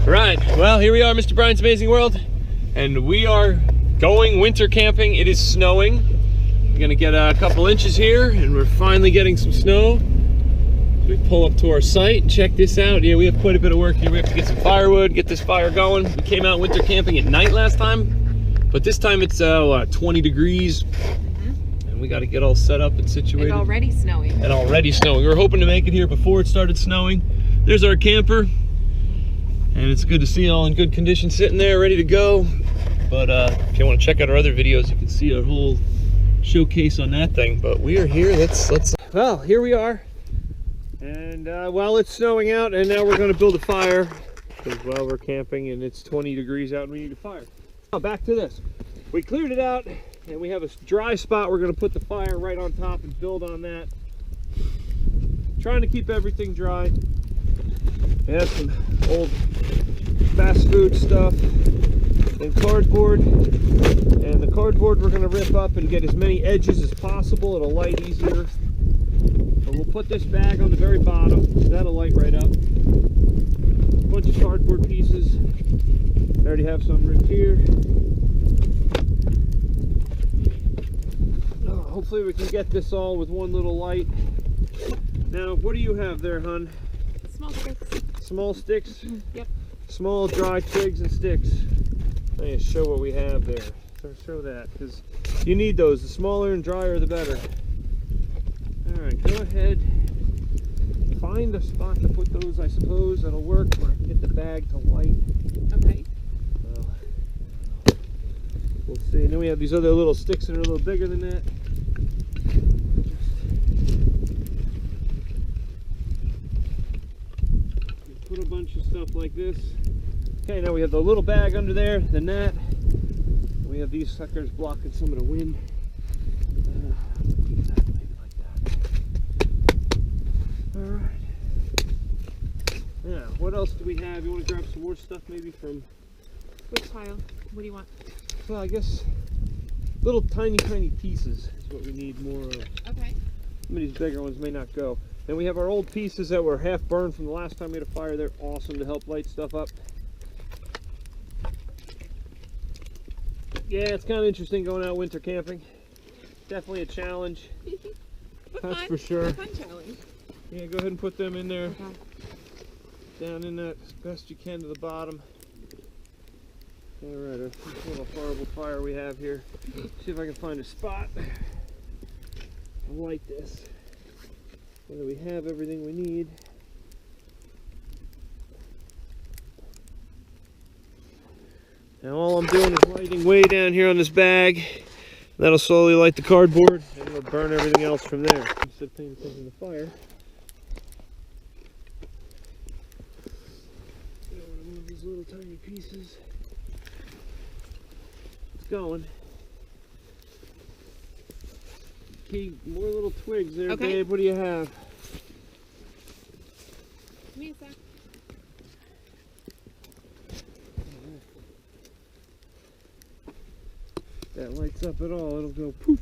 Right, well, here we are, Mr. Brian's Amazing World, and we are going winter camping. It is snowing. We're gonna get a couple inches here, and we're finally getting some snow. We pull up to our site and check this out. Yeah, we have quite a bit of work here. We have to get some firewood, get this fire going. We came out winter camping at night last time, but this time it's 20 degrees. And we got to get all set up and situated. And already snowing. And already snowing. We were hoping to make it here before it started snowing. There's our camper. And it's good to see it all in good condition sitting there, ready to go. But if you want to check out our other videos, you can see a whole showcase on that thing. But we are here. Well, here we are. And while it's snowing out, and now we're going to build a fire. Because while we're camping and it's 20 degrees out and we need a fire. Now back to this. We cleared it out and we have a dry spot. We're going to put the fire right on top and build on that. Trying to keep everything dry. We have some old fast food stuff and cardboard. And the cardboard we're going to rip up and get as many edges as possible. It'll light easier. But we'll put this bag on the very bottom. That'll light right up. A bunch of cardboard pieces. I already have some ripped here. Oh, hopefully we can get this all with one little light. Now, what do you have there, hun? Small sticks. Small sticks? Yep. Small dry twigs and sticks. Let me show what we have there. So show that, because you need those. The smaller and drier, the better. Alright, go ahead. Find a spot to put those, I suppose. That'll work where I can get the bag to light. Okay. Well, we'll see. And then we have these other little sticks that are a little bigger than that. Put a bunch of stuff like this. Okay, now we have the little bag under there, the net. We have these suckers blocking some of the wind. Alright. Now, what else do we have? You want to grab some more stuff maybe from... Which pile? What do you want? Well, I guess little tiny pieces is what we need more of. Okay. Some of these bigger ones may not go. Then we have our old pieces that were half burned from the last time we had a fire. They're awesome to help light stuff up. Yeah, it's kind of interesting going out winter camping. Definitely a challenge. That's for sure. A fun challenge. Yeah, go ahead and put them in there. Okay. Down in that as best you can to the bottom. Alright, this little horrible fire we have here. See if I can find a spot. I'll light this. Whether we have everything we need. Now all I'm doing is lighting way down here on this bag. That'll slowly light the cardboard and it'll burn everything else from there. Instead of paying attention to the fire. Remove these little tiny pieces. It's going. Okay, more little twigs there, okay. Babe. What do you have? Give me a sec. That lights up at all, it'll go poof.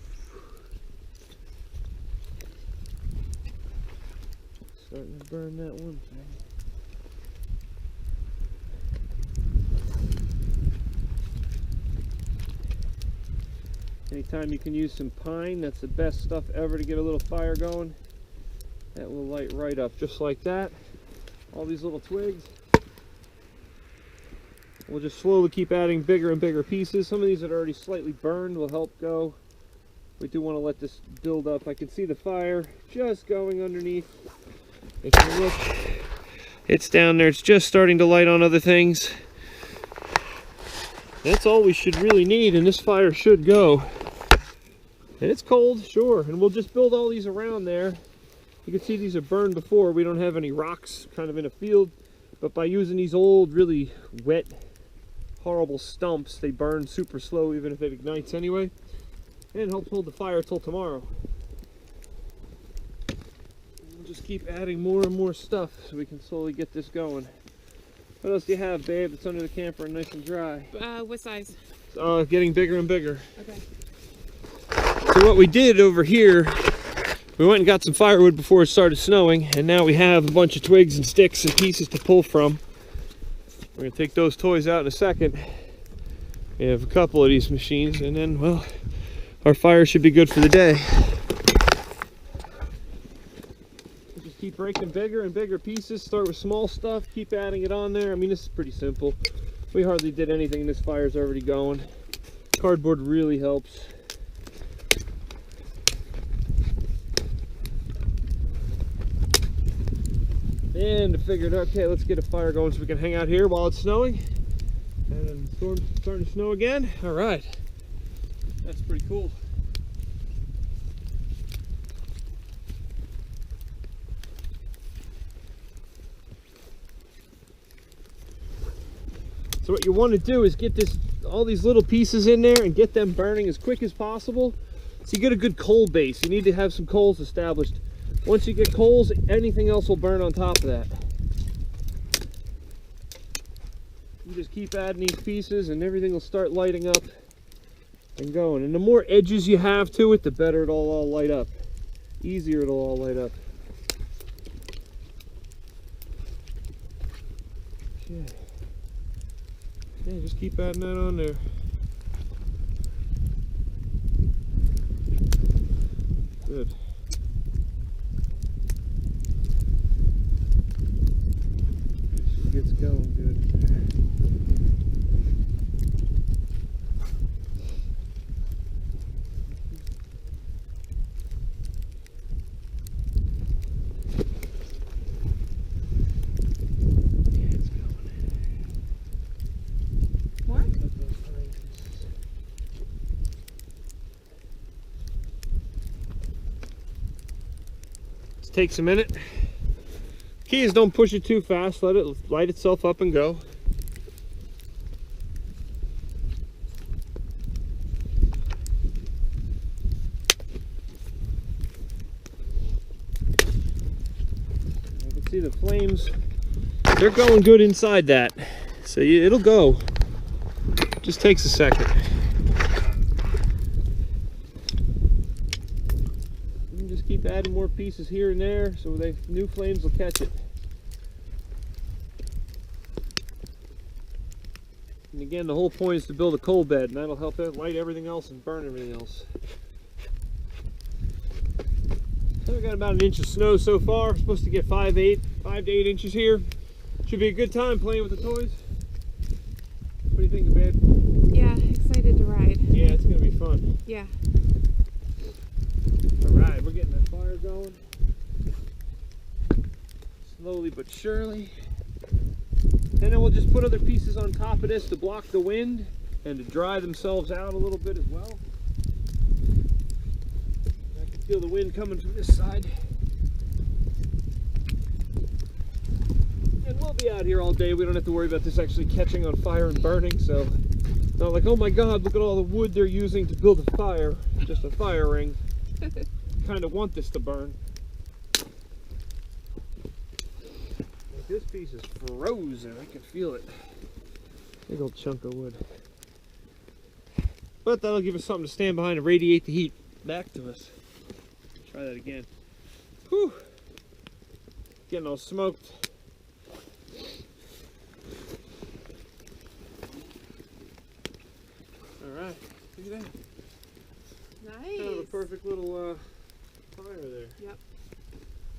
Starting to burn that one thing. Anytime you can use some pine, that's the best stuff ever to get a little fire going. That will light right up just like that. All these little twigs. We'll just slowly keep adding bigger and bigger pieces. Some of these that are already slightly burned will help go. We do want to let this build up. I can see the fire just going underneath. If you look, it's down there. It's just starting to light on other things. That's all we should really need, and this fire should go. And it's cold, sure, and we'll just build all these around there. You can see these are burned before. We don't have any rocks kind of in a field, but by using these old, really wet, horrible stumps, they burn super slow even if it ignites anyway, and it helps hold the fire till tomorrow. We'll just keep adding more and more stuff so we can slowly get this going. What else do you have, babe, that's under the camper and nice and dry? What size? Getting bigger and bigger. Okay. So what we did over here, we went and got some firewood before it started snowing, and now we have a bunch of twigs and sticks and pieces to pull from. We're gonna take those toys out in a second. We have a couple of these machines, and then, well, our fire should be good for the day. We'll just keep breaking bigger and bigger pieces. Start with small stuff, keep adding it on there. I mean, this is pretty simple. We hardly did anything, and this fire's already going. Cardboard really helps. And I figured, okay, let's get a fire going so we can hang out here while it's snowing. And then the storm's starting to snow again. All right, that's pretty cool. So what you want to do is get all these little pieces in there and get them burning as quick as possible. So you get a good coal base. You need to have some coals established. Once you get coals, anything else will burn on top of that. You just keep adding these pieces and everything will start lighting up and going. And the more edges you have to it, the better it'll all light up. Easier it'll all light up. Okay. Yeah, just keep adding that on there. Good. She gets going good. Takes a minute. Key is don't push it too fast, let it light itself up and go. You can see the flames, they're going good inside that. So it'll go. Just takes a second. Keep adding more pieces here and there so new flames will catch it. And again, the whole point is to build a coal bed, and that'll help it light everything else and burn everything else. So we got about an inch of snow so far. We're supposed to get 5 to 8 inches here. Should be a good time playing with the toys. What do you think, babe? Yeah, excited to ride. Yeah, it's gonna be fun. Yeah. Alright, we're getting that fire going. Slowly but surely. And then we'll just put other pieces on top of this to block the wind and to dry themselves out a little bit as well. I can feel the wind coming from this side. And we'll be out here all day. We don't have to worry about this actually catching on fire and burning, so not like, oh my god, look at all the wood they're using to build a fire. Just a fire ring. Kind of want this to burn. This piece is frozen. I can feel it. Big old chunk of wood. But that'll give us something to stand behind and radiate the heat back to us. Try that again. Whew. Getting all smoked. Alright, look at that. Nice. Kind of a perfect little fire there. Yep.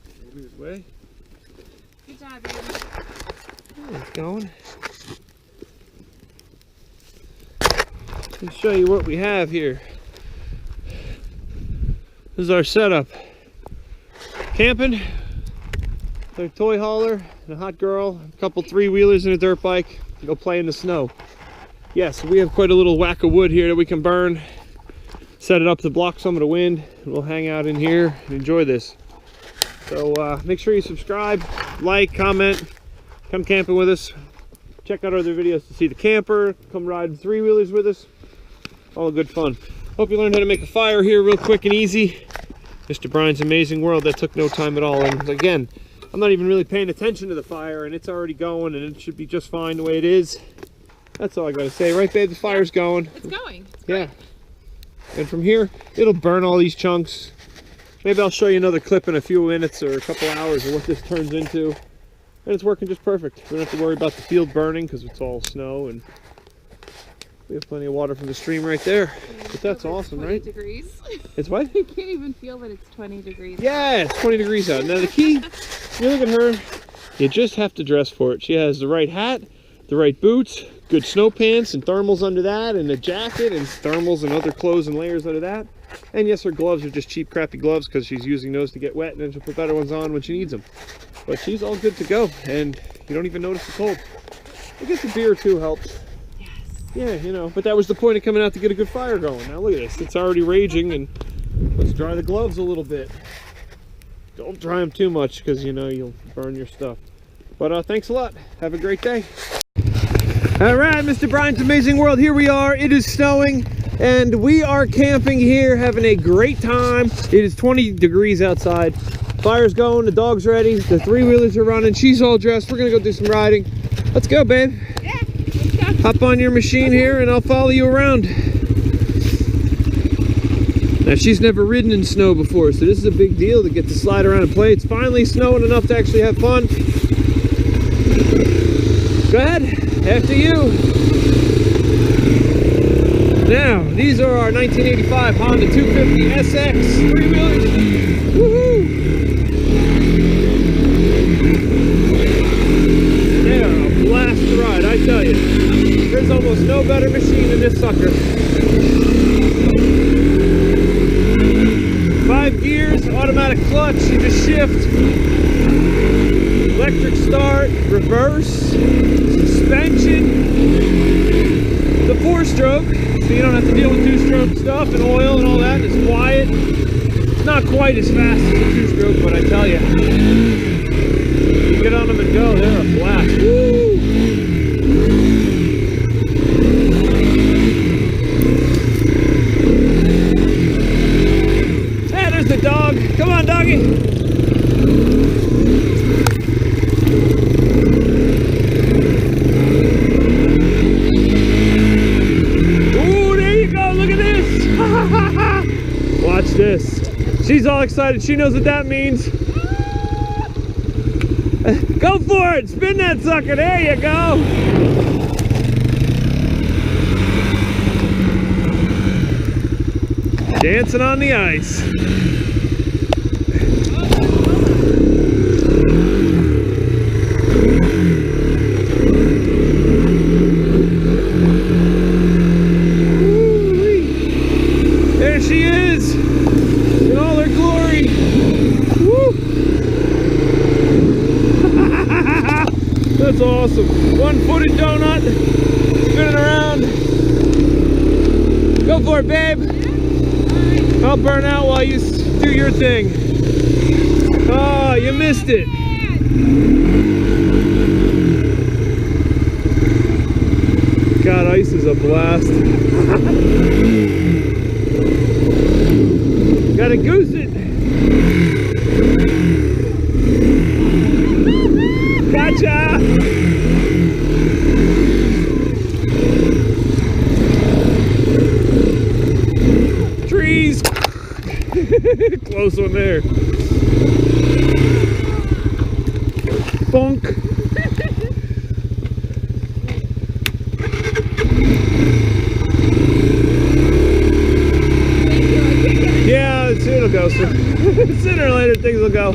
In a weird way. Good job, baby. There it's going. Let me show you what we have here. This is our setup. Camping, a toy hauler, and a hot girl, a couple 3-wheelers and a dirt bike. Go play in the snow. Yes, we have quite a little whack of wood here that we can burn. Set it up to block some of the wind, and we'll hang out in here and enjoy this. So make sure you subscribe, like, comment, come camping with us. Check out other videos to see the camper, come ride 3-wheelers with us. All good fun. Hope you learned how to make a fire here real quick and easy. Mr. Brian's Amazing World, that took no time at all. And again, I'm not even really paying attention to the fire, and it's already going, and it should be just fine the way it is. That's all I gotta say. Right, babe? The fire's going. It's going. It's yeah. And from here, it'll burn all these chunks. Maybe I'll show you another clip in a few minutes or a couple hours of what this turns into. And it's working just perfect. We don't have to worry about the field burning because it's all snow, and we have plenty of water from the stream right there. But that's awesome, right? 20 degrees. It's what? I can't even feel that it's 20 degrees. Yeah, it's 20 degrees out. Now the key, you look at her, you just have to dress for it. She has the right hat, the right boots, good snow pants and thermals under that, and a jacket and thermals and other clothes and layers under that. And yes, her gloves are just cheap, crappy gloves because she's using those to get wet, and then she'll put better ones on when she needs them. But she's all good to go, and you don't even notice the cold. I guess a beer or two helps. Yes. Yeah, you know, but that was the point of coming out to get a good fire going. Now look at this, it's already raging, and let's dry the gloves a little bit. Don't dry them too much because, you know, you'll burn your stuff. But thanks a lot. Have a great day. All right, Mr. Bryant's Amazing World, here we are. It is snowing, and we are camping here, having a great time. It is 20 degrees outside. Fire's going, the dog's ready, the three-wheelers are running, she's all dressed. We're gonna go do some riding. Let's go, babe. Yeah, let's go. Hop on your machine here and I'll follow you around. Now, she's never ridden in snow before, so this is a big deal to get to slide around and play. It's finally snowing enough to actually have fun. Go ahead, after you. Now, these are our 1985 Honda 250 SX three-wheelers. Woohoo! They are a blast to ride, I tell you. There's almost no better machine than this sucker. 5 gears, automatic clutch, you just shift. Electric start, reverse, suspension. The 4-stroke, so you don't have to deal with 2-stroke stuff and oil and all that. It's quiet. It's not quite as fast as the 2-stroke, but I tell you, you get on them and go, they're a blast. Woo! Hey, there's the dog. Come on, doggy. Watch this. She's all excited. She knows what that means. Go for it. Spin that sucker. There you go. Dancing on the ice. There she is, in all her glory. Woo. That's awesome. One-footed donut, spinning around. Go for it, babe. I'll burn out while you do your thing. Oh, you missed it. God, ice is a blast. Gotta goose it. Gotcha. Trees. Close one there. Bonk. Yeah, it'll go. Sooner or later, things will go.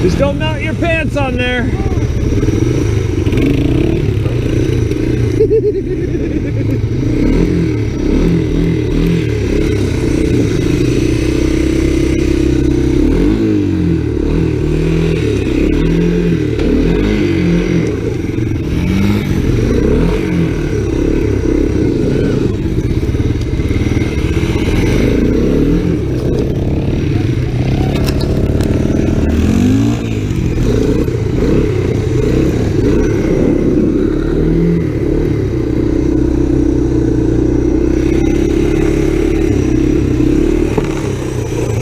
Just don't melt your pants on there.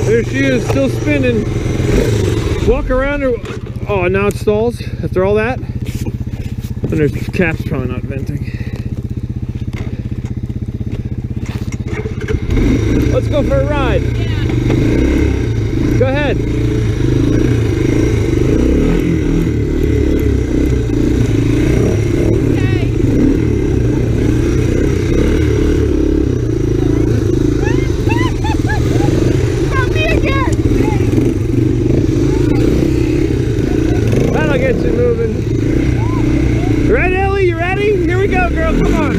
There she is, still spinning. Walk around her. Oh, now it stalls after all that. And there's cap's probably not venting. Let's go for a ride. Yeah. Go ahead. ready? Here we go, girl. Come on.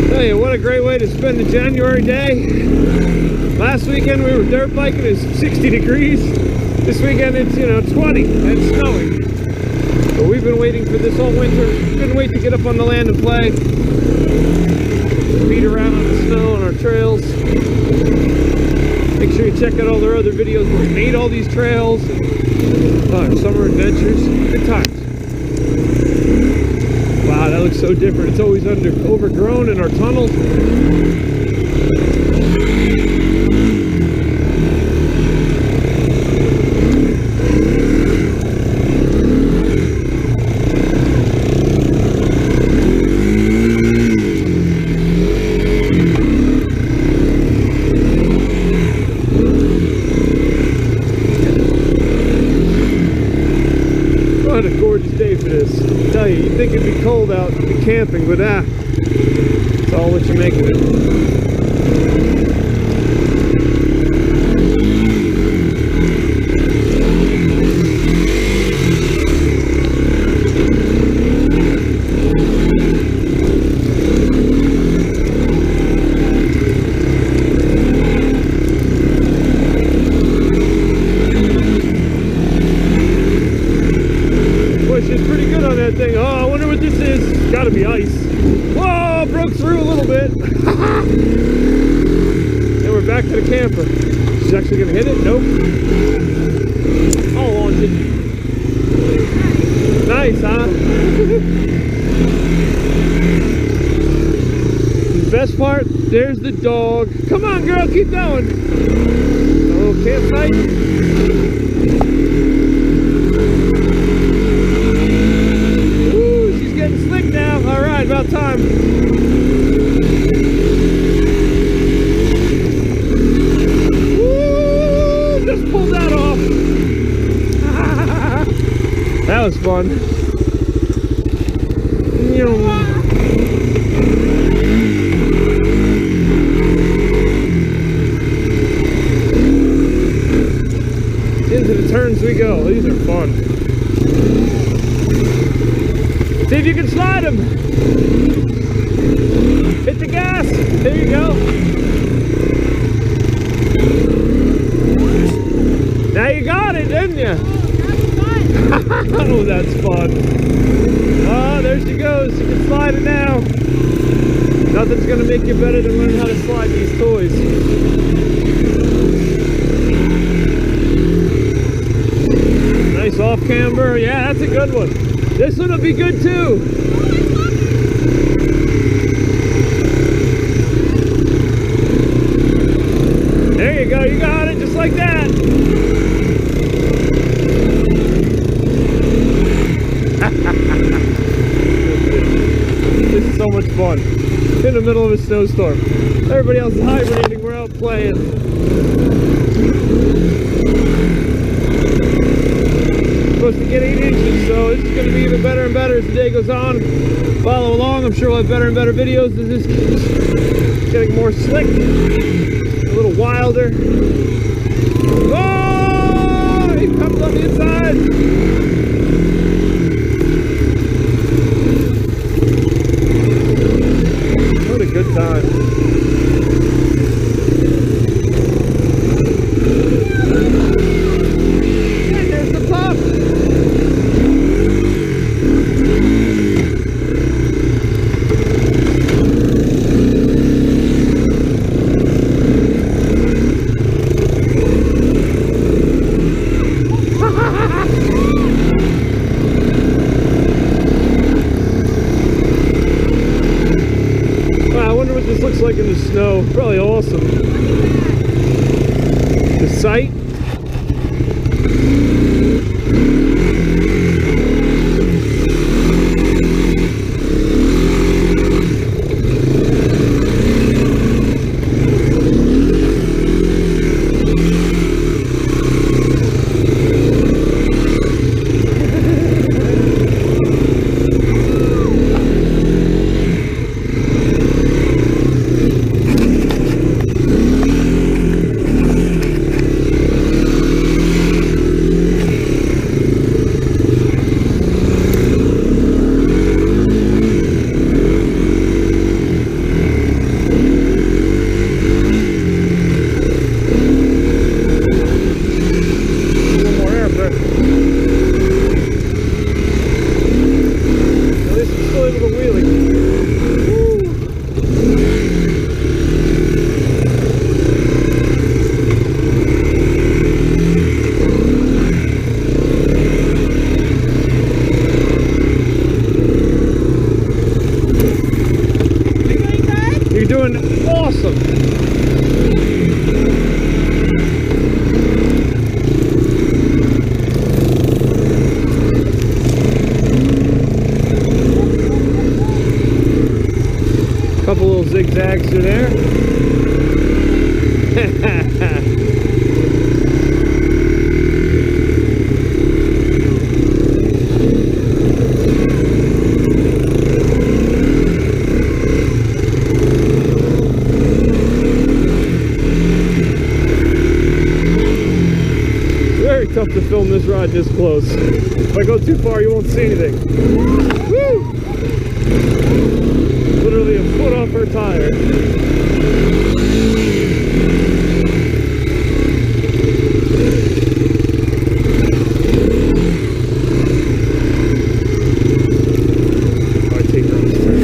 Tell you, what a great way to spend a January day. Last weekend we were dirt biking, it was 60 degrees. This weekend it's, 20 and snowing. But we've been waiting for this all winter. Couldn't wait to get up on the land and play. Beat around on the snow on our trails. Make sure you check out all their other videos where we made all these trails. And, summer adventures. Good times. Wow, that looks so different. It's always overgrown in our tunnels. What a gorgeous day for this. I tell you, you'd think it'd be cold out to be camping, but it's all what you make of it. It's pretty good on that thing. Oh, I wonder what this is. It's gotta be ice. Whoa, broke through a little bit. And we're back to the camper. She's actually gonna hit it? Nope. I'll launch it. Nice, huh? The best part, there's the dog. Come on, girl, keep going. A little campsite. About time. Woo! Just pulled that off. That was fun. Into the turns we go. These are fun. See if you can slide them. Hit the gas. There you go. Now you got it, didn't you? Oh, that's fun. Oh, there she goes. You can slide it now. Nothing's going to make you better than learning how to slide these toys. Nice off camber. Yeah, that's a good one. This one will be good too. There you go, you got it just like that. This is so much fun. In the middle of a snowstorm. Everybody else is hibernating, we're out playing. Supposed to get 8 inches, so this is going to be even better and better as the day goes on. Follow along, I'm sure we'll have better and better videos as this keeps getting more slick, a little wilder. Oh, he comes on the inside. What a good time. Like in the snow, probably awesome. The sight. going awesome. Couple little zigzags through there. Very tough to film this ride this close. If I go too far, you won't see anything. Woo! Literally a foot off her tire. I take her on this turn.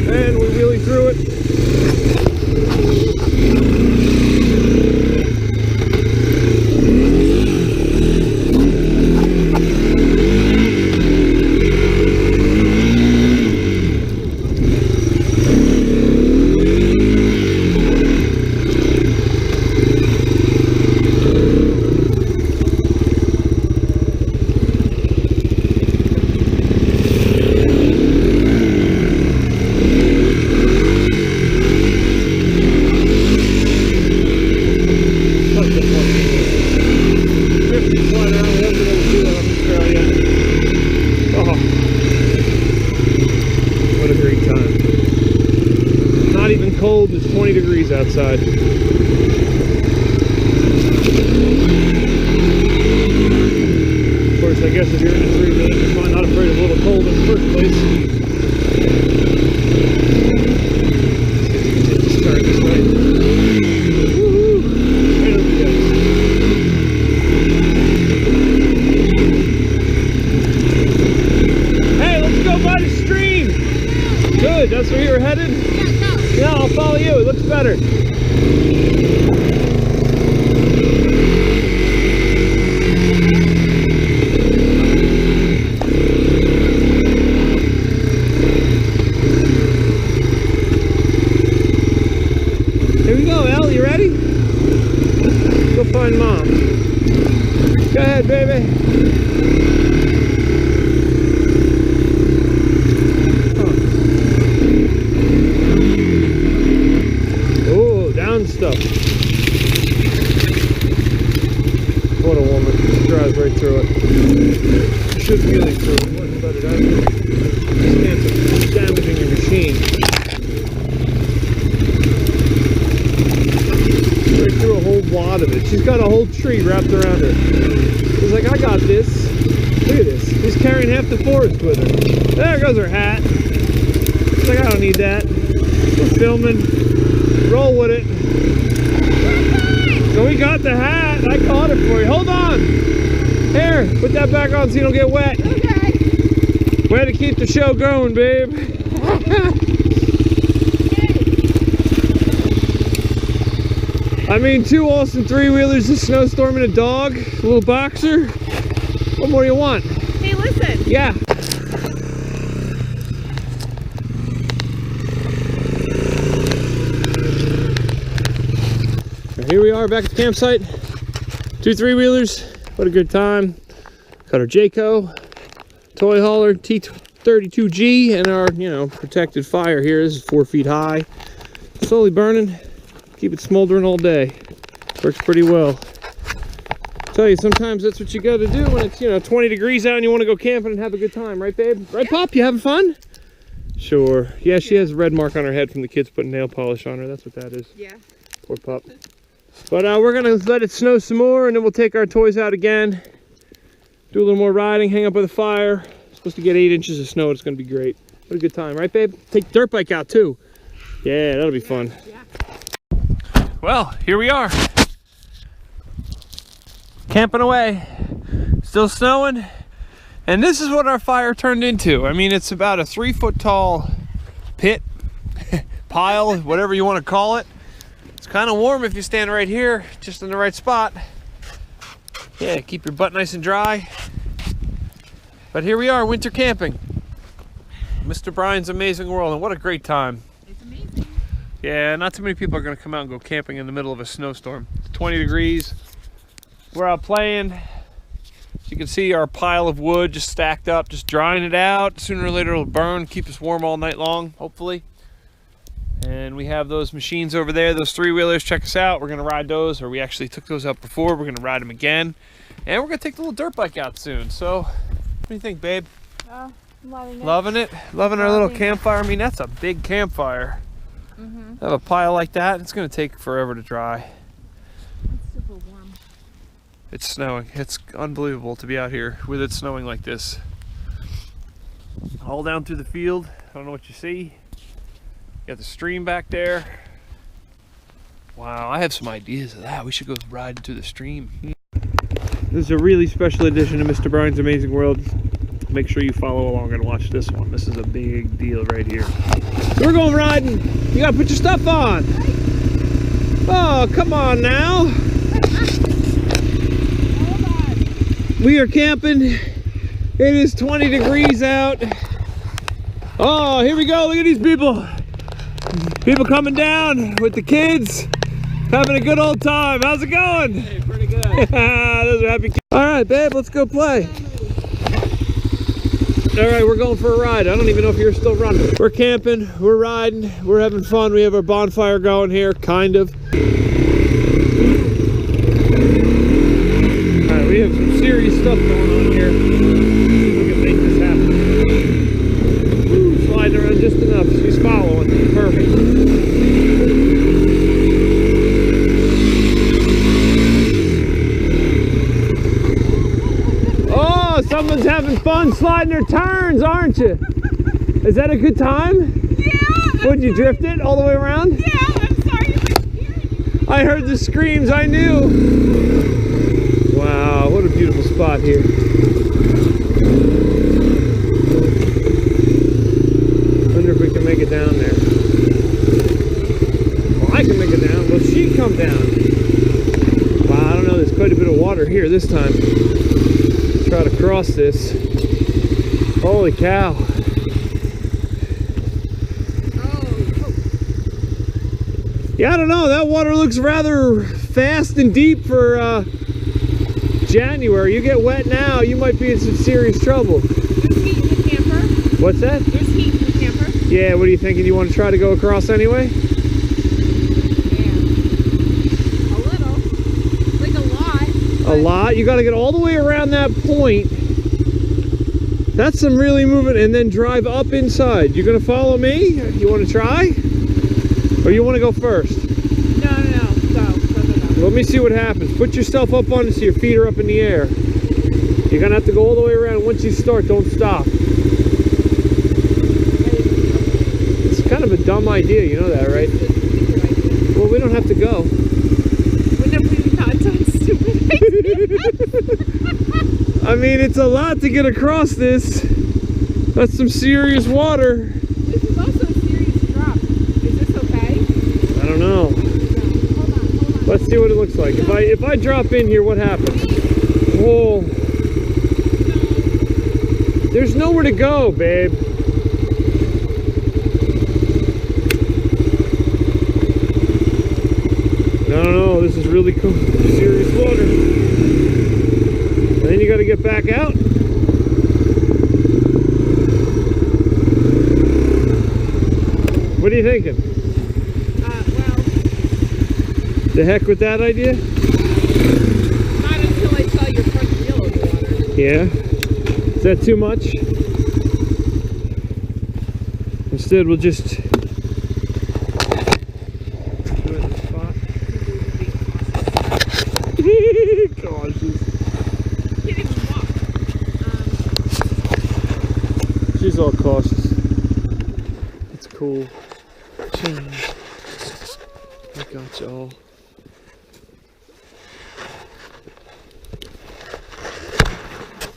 And we wheelie through it. Cold, it's 20 degrees outside. Of course, I guess if you're in a 3-wheeler, you're probably not afraid of a little cold in the first place. Start this way. Woohoo! Right over the ice. Hey, let's go by the stream! Good, that's where you were headed? Yeah, I'll follow you. It looks better. Here we go, Elle. You ready? Go find Mom. Go ahead, baby. Stuff. What a woman. She drives right through it. She should really through it. Much better. That's damaging your machine. Right through a whole wad of it. She's got a whole tree wrapped around her. She's like, I got this. Look at this. She's carrying half the forest with her. There goes her hat. She's like, I don't need that. We're filming. Roll with it. So we got the hat. I caught it for you. Hold on. Here, put that back on so you don't get wet. Okay. Way to keep the show going, babe. I mean, 2 awesome 3-wheelers, a snowstorm, and a dog, a little boxer. What more do you want? Hey, listen. Yeah. Here we are back at the campsite. 2 3-wheelers. What a good time. Got our Jayco toy hauler T32G and our, protected fire here. This is 4 feet high. Slowly burning. Keep it smoldering all day. Works pretty well. Tell you, sometimes that's what you got to do when it's 20 degrees out and you want to go camping and have a good time, right, babe? Right, Pop? You having fun? Sure. Yeah, she has a red mark on her head from the kids putting nail polish on her. That's what that is. Yeah. Poor pup. But we're gonna let it snow some more, and then we'll take our toys out again, do a little more riding, hang up with a fire. Supposed to get 8 inches of snow. It's gonna be great. What a good time, right, babe? Take the dirt bike out too. Yeah, that'll be fun. Yeah. Well, here we are, camping away. Still snowing, and this is what our fire turned into. I mean, it's about a 3-foot tall pit, pile, whatever you want to call it. It's kind of warm if you stand right here, just in the right spot. Yeah, keep your butt nice and dry. But here we are, winter camping. Mr. Brian's Amazing World, and what a great time. It's amazing. Yeah, not too many people are going to come out and go camping in the middle of a snowstorm. It's 20 degrees. We're out playing. As you can see, our pile of wood just stacked up, just drying it out. Sooner or later it'll burn, keep us warm all night long, hopefully. And we have those machines over there, those three-wheelers. Check us out. We're going to ride those, or we actually took those out before. We're going to ride them again. And we're going to take the little dirt bike out soon. So, what do you think, babe? Loving it. Loving it? Loving our little campfire? I mean, that's a big campfire. Have a pile like that, it's going to take forever to dry. It's super warm. It's snowing. It's unbelievable to be out here with it snowing like this. All down through the field. I don't know what you see. Got the stream back there. Wow, I have some ideas of that. We should go riding through the stream. This is a really special edition of Mr. Brian's Amazing World. Make sure you follow along and watch this one. This is a big deal right here. We're going riding. You gotta put your stuff on. Oh, come on now. We are camping. It is 20 degrees out. Oh, here we go. Look at these people. People coming down with the kids. Having a good old time. How's it going? Hey, pretty good. Those are happy kids. All right, babe, let's go play. All right, we're going for a ride. I don't even know if you're still running. We're camping, we're riding, we're having fun. We have our bonfire going here, kind of. All right, we have some serious stuff going on here. We can make this happen. Woo, sliding around just enough. She's following. Perfect. Someone's having fun sliding their turns, aren't you? Is that a good time? Yeah. Would you drift it all the way around? Yeah, I'm sorry. I heard the screams, I knew. Wow, what a beautiful spot here. Wonder if we can make it down there. Well, I can make it down. Will she come down? Wow, I don't know. There's quite a bit of water here this time. Try to cross this. Holy cow. Yeah, I don't know. That water looks rather fast and deep for January. You get wet now, you might be in some serious trouble. There's heat in the camper. What's that? There's heat in the camper. Yeah, what are you thinking? You want to try to go across anyway? Yeah. A little. Like a lot. A lot? You got to get all the way around that point. That's some really movement, and then drive up inside. You gonna follow me? You want to try? Or you want to go first? No. Go. Let me see what happens. Put yourself up on it so your feet are up in the air. You're gonna have to go all the way around. Once you start, don't stop. It's kind of a dumb idea, you know that, right? Well, we don't have to go. Whenever we not done stupid ideas. I mean, it's a lot to get across this. That's some serious water. This is also a serious drop. Is this okay? I don't know. Hold on. Let's see what it looks like. If I drop in here, what happens? Oh. There's nowhere to go, babe. No, this is really cool. Serious water. And then you got to get back out. What are you thinking? Well, The heck with that idea? not until I saw your front wheel in the water. Yeah. Is that too much? Instead, we'll just do it in the spot. Cautious. Can't even walk. She's all cautious. It's cool. I got y'all.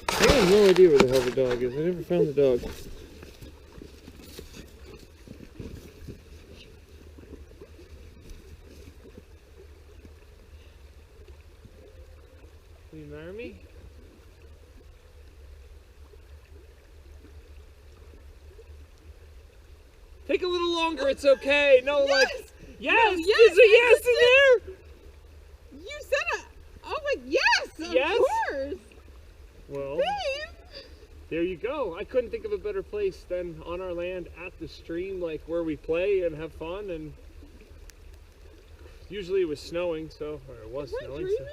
I have no idea where the hell the dog is. I never found the dog. Will you marry me? Take a little longer, it's okay. No, Yes! like, yes! No, yes, There's a I yes just in there! You said oh my, yes! Yes? Of course! Well, Babe! there you go. I couldn't think of a better place than on our land at the stream, like where we play and have fun. And usually it was snowing, or it was Am I snowing. dreaming?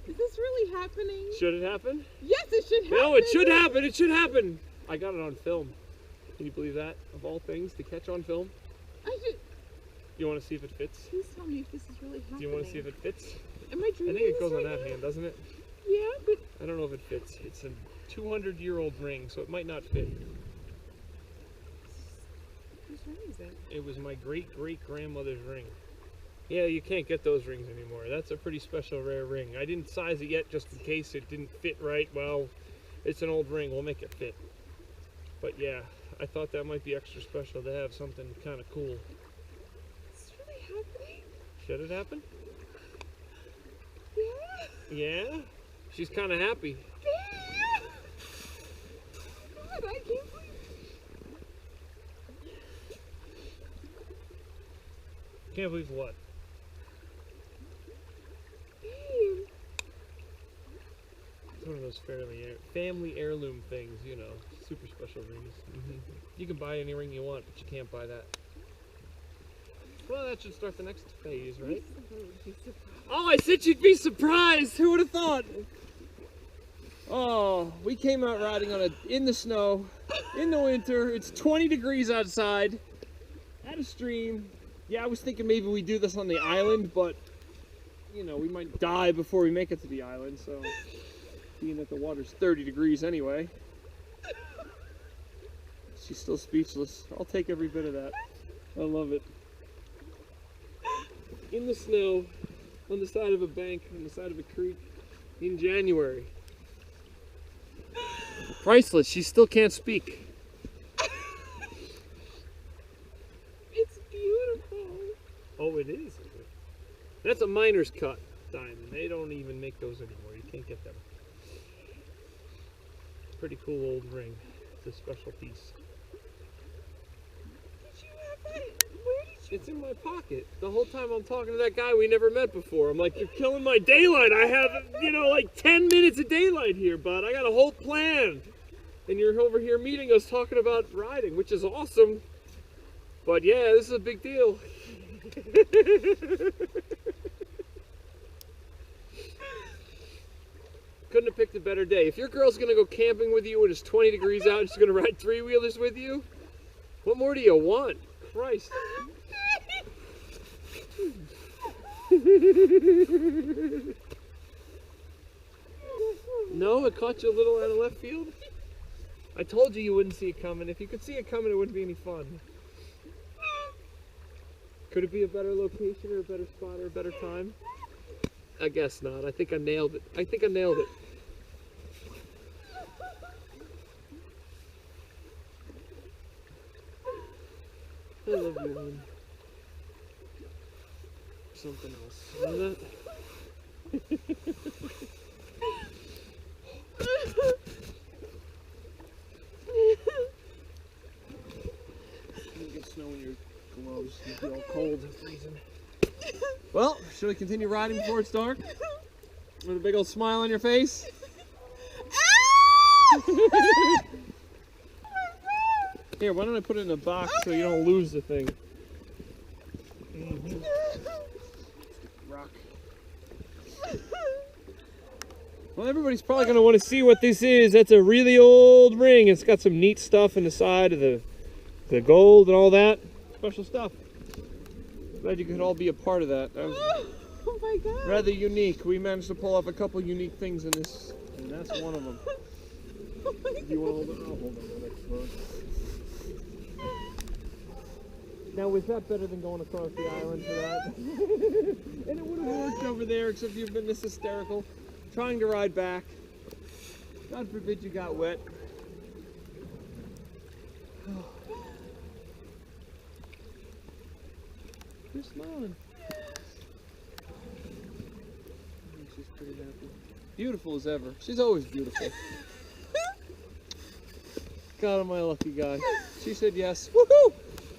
Is this really happening? Should it happen? Yes, it should happen. No, it should happen. It should happen. I got it on film. Can you believe that? Of all things to catch on film. I should. You want to see if it fits? Please tell me if this is really happening. Do you want to see if it fits? Am I dreaming? I think it this goes on right that now? hand, doesn't it? Yeah, but I don't know if it fits. It's a 200-year-old ring, so it might not fit. whose ring is it? It was my great-great-grandmother's ring. Yeah, you can't get those rings anymore. That's a pretty special, rare ring. I didn't size it yet just in case it didn't fit right. Well, it's an old ring. We'll make it fit. But yeah, I thought that might be extra special to have something kind of cool. Is this really happening? Should it happen? Yeah. Yeah? She's kind of happy. Yeah. God, I can't believe. Can't believe what? Babe. It's one of those family heirloom things, you know, super special rings. You can buy any ring you want, but you can't buy that. Well, that should start the next phase, right? Oh, I said you'd be surprised! Who would have thought? Oh, we came out riding in the snow, in the winter. It's 20 degrees outside, at a stream. Yeah, I was thinking maybe we do this on the island, but, you know, we might die before we make it to the island, so, being that the water's 30 degrees anyway. She's still speechless. I'll take every bit of that. I love it. In the snow, on the side of a bank, on the side of a creek, in January. Priceless. She still can't speak. It's beautiful. Oh, it is. That's a miner's cut diamond. They don't even make those anymore. You can't get them. Pretty cool old ring. It's a special piece. Did you have that? Where did you? It's in my pocket. The whole time I'm talking to that guy we never met before. I'm like, you're killing my daylight. I have, you know, like 10 minutes of daylight here, bud. I got a whole plan. And you're over here meeting us talking about riding, which is awesome. But yeah, this is a big deal. Couldn't have picked a better day. If your girl's gonna go camping with you when it's 20 degrees out and she's gonna ride three-wheelers with you, what more do you want? Christ. No, it caught you a little out of left field. I told you wouldn't see it coming. If you could see it coming, it wouldn't be any fun. Could it be a better location or a better spot or a better time? I guess not. I think I nailed it. I think I nailed it. I love you, man. Something else. Isn't it? You get snow in your gloves. You'd be all cold and freezing. Well, should we continue riding before it's dark? With a big old smile on your face? Here, why don't I put it in a box so you don't lose the thing? Rock. Well, everybody's probably going to want to see what this is. That's a really old ring. It's got some neat stuff in the side of the gold and all that. Special stuff. Glad you could all be a part of that. That was Oh my God. rather unique. We managed to pull off a couple unique things in this, and that's one of them. Oh my Do you want to hold it? I'll hold it. I'll explode. Now, was that better than going across the island for that? And it would have worked over there, except you've been this hysterical, trying to ride back. God forbid you got wet. You're smiling. She's pretty happy. Beautiful as ever. She's always beautiful. God, am I a lucky guy. She said yes. Woohoo!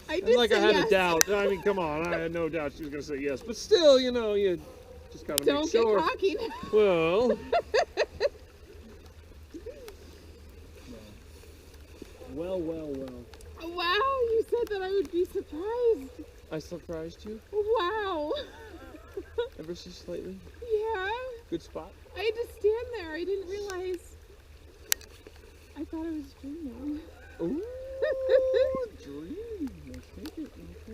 I did And like say I had yes. a doubt. I mean, come on, I had no doubt she was gonna say yes. But still, you know, you just gotta Don't make get sure. cocky. Well. Well. Wow, you said that I would be surprised. I surprised you Wow. ever so slightly. Yeah. Good spot. I had to stand there. I didn't realize. I thought I was dreaming. Ooh, dream. Let's take it. I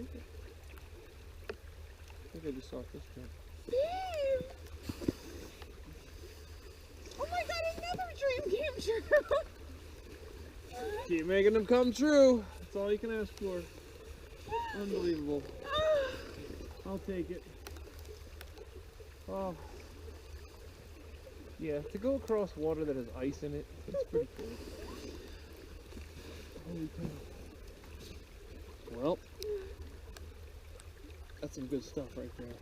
think I just saw this one. Babe! Oh my god, another dream came true! Keep making them come true. That's all you can ask for. Unbelievable. I'll take it. Oh. Yeah, to go across water that has ice in it, it's pretty cool. Holy cow. Well, that's some good stuff right there.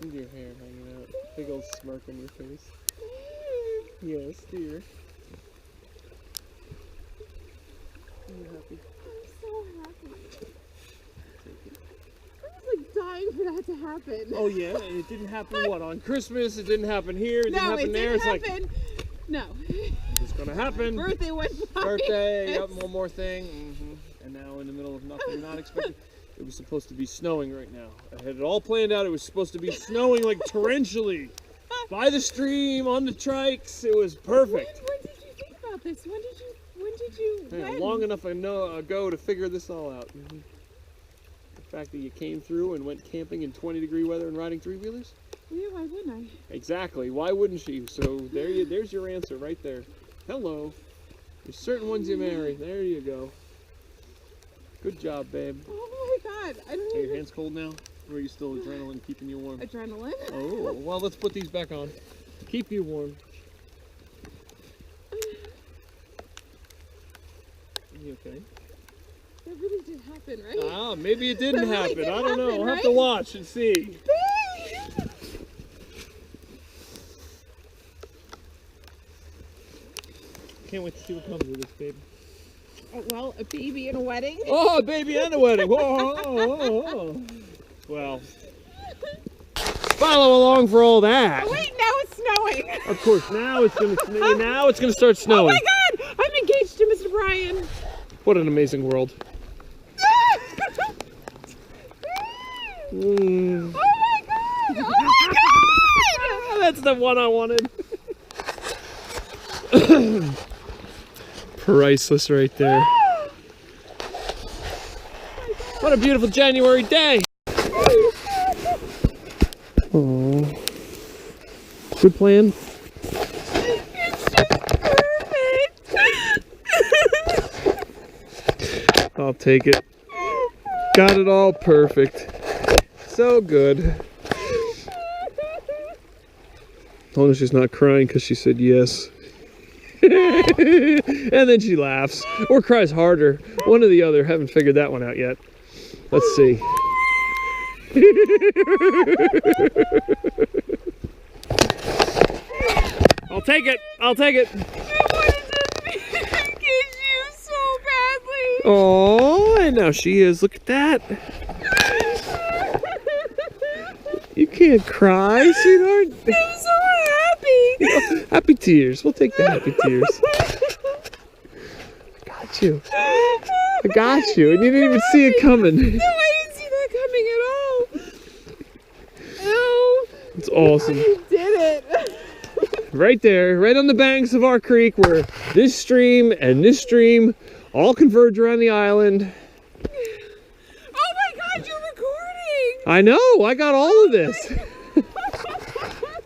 Look at your hair hanging out. Big old smirk on your face. Yes, dear. Are you happy? I'm so happy. I was like dying for that to happen. Oh yeah, and it didn't happen what, on Christmas? It didn't happen here, it didn't No, happen it there. didn't It's happen. No. it's gonna happen. Birthday went by. Birthday, yep, one more thing. And now in the middle of nothing, not expected. It was supposed to be snowing right now. I had it all planned out. It was supposed to be snowing like torrentially. By the stream, on the trikes. It was perfect. When did you think about this? When did you Yeah, long enough ago to figure this all out. The fact that you came through and went camping in 20-degree weather and riding three-wheelers? Yeah, why wouldn't I? Exactly. Why wouldn't she? So there's your answer right there. Hello. There's certain ones you marry. There you go. Good job, babe. Oh my god. I don't Are your even... hands cold now? Or are you still adrenaline keeping you warm? Adrenaline? Oh, well, let's put these back on. Keep you warm. Are you okay? That really did happen, right? Ah, maybe it didn't That really happen. did I don't know. happen, I'll have to right? watch and see. Babe! Can't wait to see what comes of this, babe. Oh, well, a baby and a wedding. Oh, a baby and a wedding. Whoa. Well, follow along for all that. Oh, wait, now it's snowing. Of course, now it's gonna start snowing. Oh my god! I'm engaged to Mr. Brian. What an amazing world. Mm. Oh my god! Oh my god! That's the one I wanted. Priceless right there. What a beautiful January day. Oh. Good plan. It's just perfect. I'll take it. Got it all perfect. So good. Oh, she's not crying because she said yes. And then she laughs. Or cries harder. One or the other. Haven't figured that one out yet. Let's see. I'll take it. I'll take it. I wanted to kiss you so badly. Oh, and now she is. Look at that. You can't cry, sweetheart. I'm so happy. Happy tears. We'll take the happy tears. I got you. I got you. And you didn't even see it coming. No, I didn't see that coming at all. Oh, It's awesome. you did it. Right there, right on the banks of our creek where this stream and this stream all converge around the island. Oh my god, you're recording. I know, I got all of this.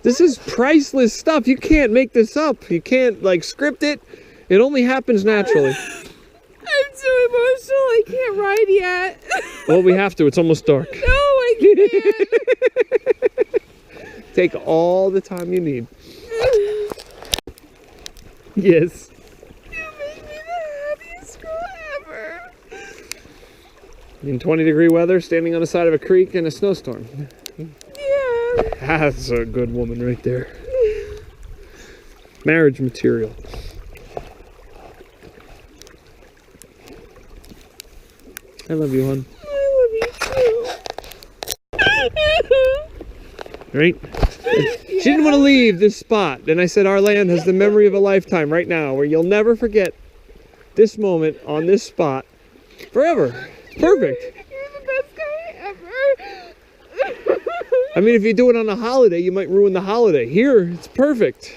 This is priceless stuff. You can't make this up. You can't like script it. It only happens naturally. I'm so emotional. I can't ride yet. Well, we have to. It's almost dark. No, I can't. Take all the time you need. Yes. You make me the happiest girl ever. In 20-degree weather, standing on the side of a creek in a snowstorm. Yeah. That's a good woman right there. Marriage material. I love you, hon. I love you too. Right? She didn't want to leave this spot. And I said, our land has the memory of a lifetime right now where you'll never forget this moment on this spot forever. Perfect. You're the best guy ever. I mean, if you do it on a holiday, you might ruin the holiday. Here, it's perfect.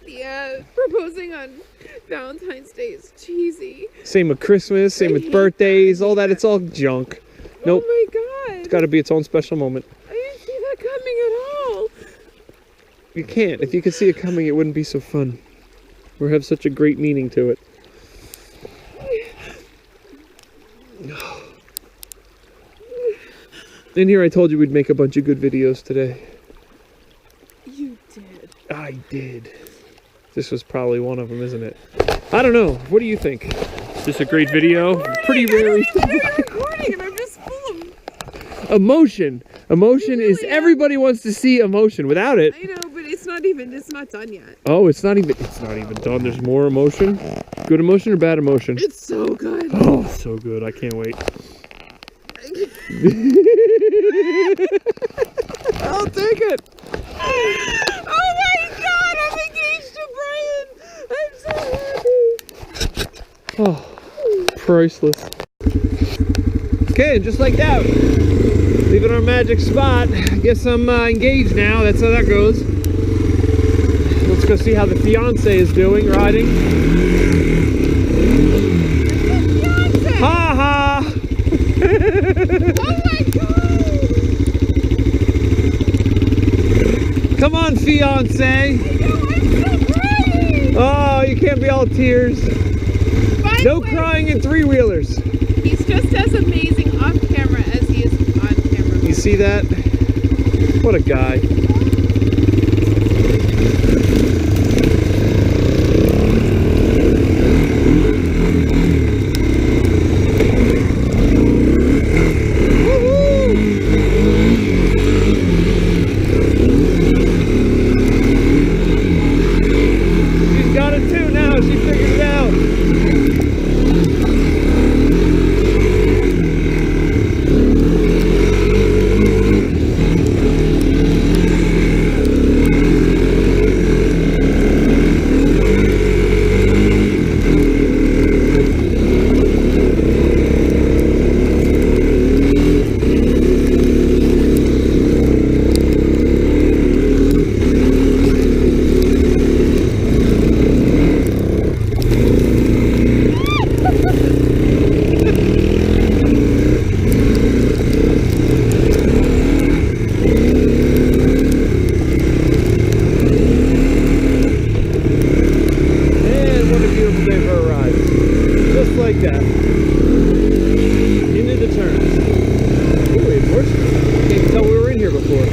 Yeah, proposing on Valentine's Day is cheesy. Same with Christmas, same with birthdays, all that. It's all junk. Nope. Oh my god. It's got to be its own special moment. I didn't see that coming at all. You can't. If you could see it coming, it wouldn't be so fun. Or have such a great meaning to it. In here, I told you we'd make a bunch of good videos today. You did. I did. This was probably one of them, isn't it? I don't know. What do you think? Is this a great video? Pretty rare. I don't even know you're recording and I'm just full of... Emotion. Emotion is, really everybody wants to see emotion. Without it. I know, but it's not done yet. Oh, it's not even done. There's more emotion. Good emotion or bad emotion? It's so good. Oh, so good. I can't wait. I'll take it. Oh my god, I'm engaged to Brian. I'm so happy. Oh, priceless. Okay, just like that, leaving our magic spot. I guess I'm engaged now. That's how that goes. Let's go see how the fiance is doing riding. Ha ha! Oh my god! Come on, fiance! I know, I'm so crying! Oh, you can't be all tears. By No the way, crying in three-wheelers. he's just as amazing off camera as he is on camera. You see that? What a guy. She's got it too now. She figured it out. Like that. Into the turns. Ooh, it works. Can't even tell we were in here before.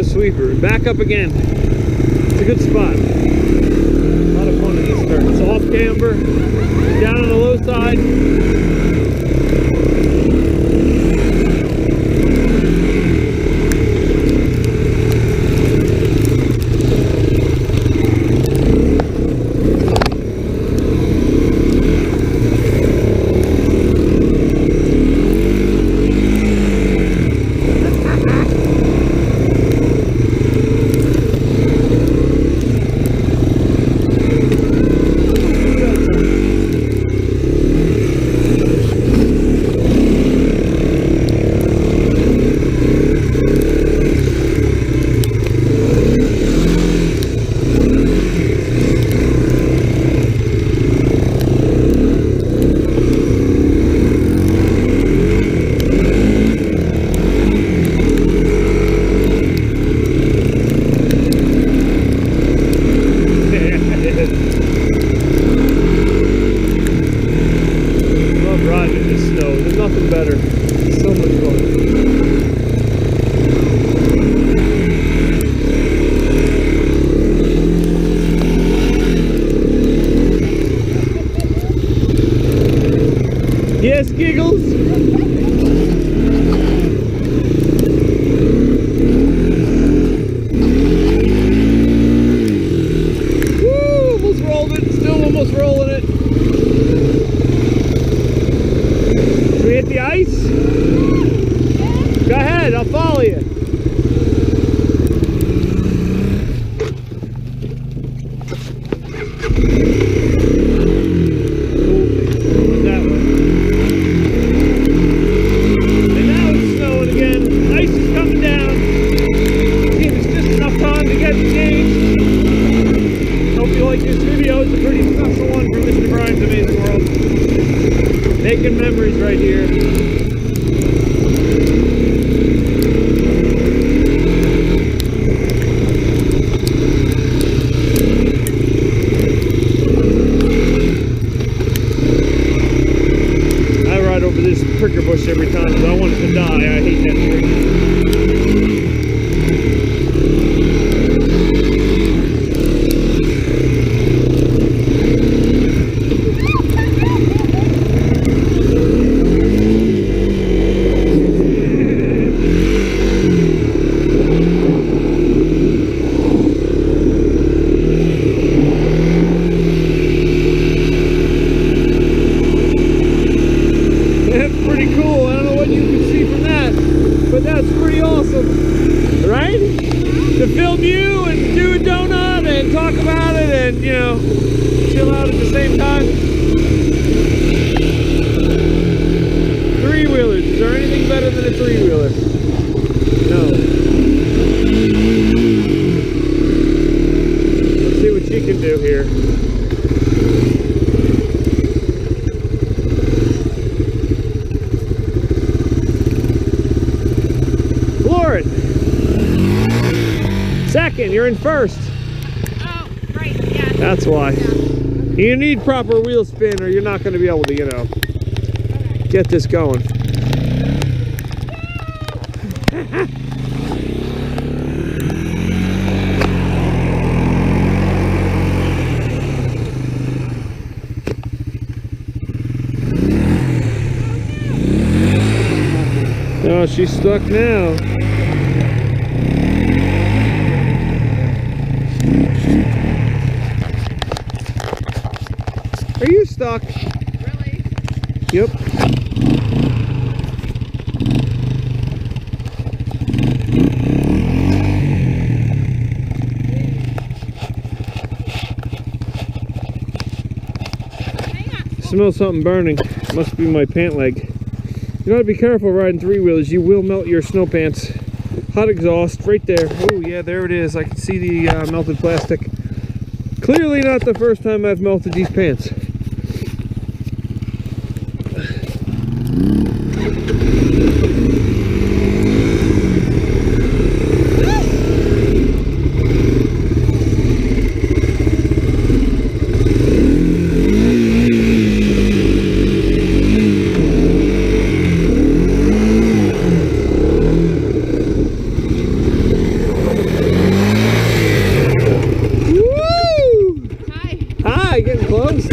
Sweeper. Back up again. It's a good spot. A lot of fun in this turn. It's off camber, down on the low side. snow. There's nothing better. It's so much fun. Yes, Giggles? Woo! Almost rolled it. Still almost rolling it. Should we hit the ice? Go ahead, I'll follow you. Making memories right here. I ride over this pricker bush every time because I want it to die. I hate that tree. To film you and do a donut and talk about it and, you know, chill out at the same time. Three-wheelers. Is there anything better than a three-wheeler? No. Let's see what she can do here. Lauren! Second, you're in first. Oh, right, yeah. That's why. Yeah. You need proper wheel spin or you're not going to be able to, you know, get this going. Oh, she's stuck now. Are you stuck? Really? Yep. Smell something burning. Must be my pant leg. You gotta be careful riding three-wheelers. You will melt your snow pants. Hot exhaust right there. Oh yeah, there it is. I can see the melted plastic. Clearly not the first time I've melted these pants. Hi, getting close.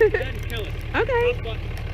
ahead and kill it. Okay. Top button.